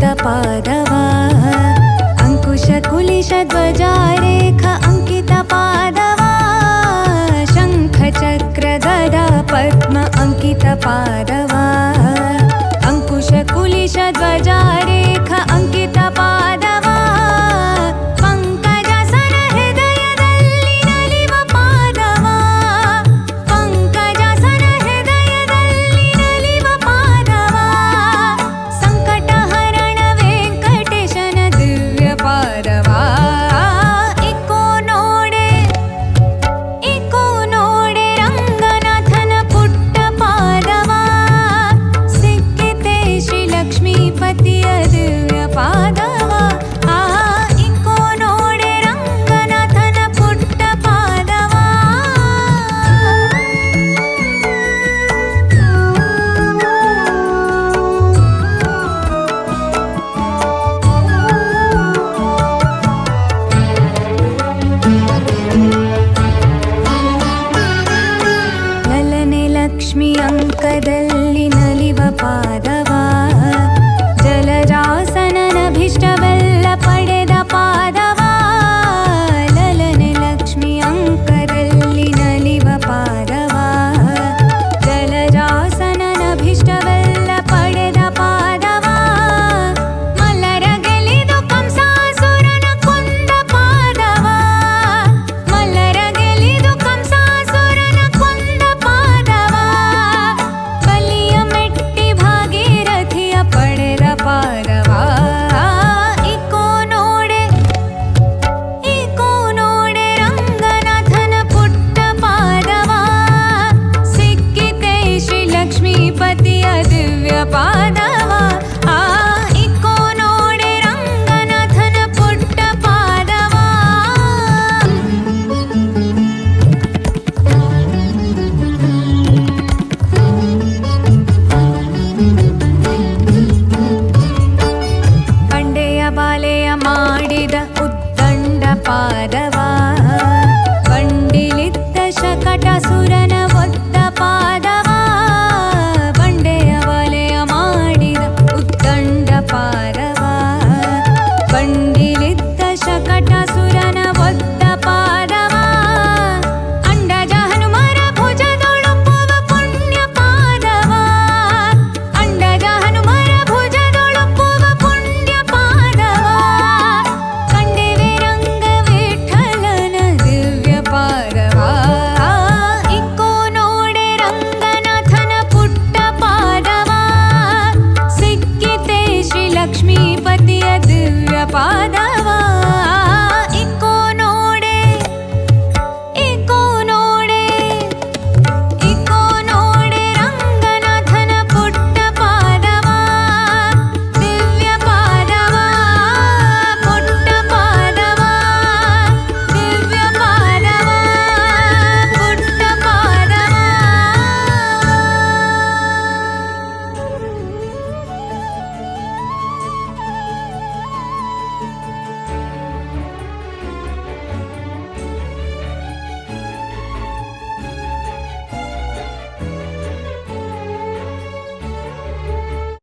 पादवा अंकुशकुलिशध्वजारेख अंकित पादवा शङ्खचक्र गदा पद्म अंकित पादवा अंकुशकुलिशध्वजारेख अंकित पादवा पंकजासन हृदयदल्लि नलिव पादवा पंकजासन हृदयदल्लि नलिव पादवा संकटहरण ವೆಂಕಟೇಶನ ದಿವ್ಯ ಪಾದವಾ ಇಕೋ ನೋಡೆ ರಂಗನಾಥನ ಪುಟ್ಟ ಪಾದವಾ ಸಿಕ್ಕಿತೆ ಶ್ರೀ ಲಕ್ಷ್ಮೀಪತಿಯ ದಿವ್ಯ ಪಾದವಾ ಇಕೋ ನೋಡೆ ರಂಗನಾಥನ ಪುಟ್ಟ ಪಾದವಾ ಲಲನೆ ಲಕ್ಷ್ಮಿ ಅಂಕದಲ್ಲಿ ನಲಿವ ಪಾದವಾ ಜಲಜಾಸನನಭಿಷ್ಟವೆಲ್ಲ ಪಡೆದ ಪಾದವಾ ಲಲನೆ ಲಕ್ಷ್ಮಿ ಅಂಕದಲ್ಲಿ ನಲಿವ ಪಾದವಾ ಜಲಜಾಸನನಭಿಷ್ಟವೆಲ್ಲ ಪಡೆದ ಪಾದವಾ ಮಲ್ಲರ ಗೆಲಿದು ಕಂಸಾಸುರನ ಕೊಂದ ಪಾದವಾ ಮಲ್ಲರ ಗೆಲಿದು ಕಂಸಾಸುರನ ಕೊಂದ ಪಾದವಾ ಬಲಿಯ ಮೆಟ್ಟಿ ಭಾಗೀರಥಿಯ ಪಡೆದ ಪಾದವಾ ಇಕೋ ನೋಡೆ ರಂಗನಾಥನ ಪುಟ್ಟ ಪಾದವಾ ಸಿಕ್ಕಿತೆ ಶ್ರೀ ಲಕ್ಷ್ಮೀಪತಿಯ ದಿವ್ಯ ಪಾದವಾ ಇಕೋ ನೋಡೆ ರಂಗನಾಥನ ಪುಟ್ಟ ಪಾದವಾ ಬಂಡೆಯ ಬಾಲೆಯ ಮಾಡಿದ ಉದ್ದಂಡ ಪಾದವಾ ಬಂಡಿಲಿದ್ದ ಶಕಟಾಸುರನ ಒದ್ದ ಪಾದವಾ ಬಂಡೆಯ ಬಾಲೆಯ ಮಾಡಿದ ಉದ್ದಂಡ ಪಾದವಾ ಬಂಡಿಲಿದ್ದ ಶಕಟಾಸುರನ ಒದ್ದ ಪಾದವಾ ಅಂಡಜ ಹನುಮರ ಭುಜದೊಳುಪುವ ಪುಣ್ಯ ಪಾದವಾ ಅಂಡಜ ಹನುಮರ ಭುಜದೊಳುಪುವ ಪುಣ್ಯ ಪಾದವಾ ಕಂಡೆವೆ ರಂಗ ವಿಠಲನ ದಿವ್ಯ ಪಾದವಾ ಇಕೋ ನೋಡೆ ರಂಗನಾಥನ ಪುಟ್ಟ ಪಾದವಾ ಸಿಕ್ಕಿತೆ ಶ್ರೀ ಲಕ್ಷ್ಮೀಪತಿಯ ದಿವ್ಯ ಪಾದವಾ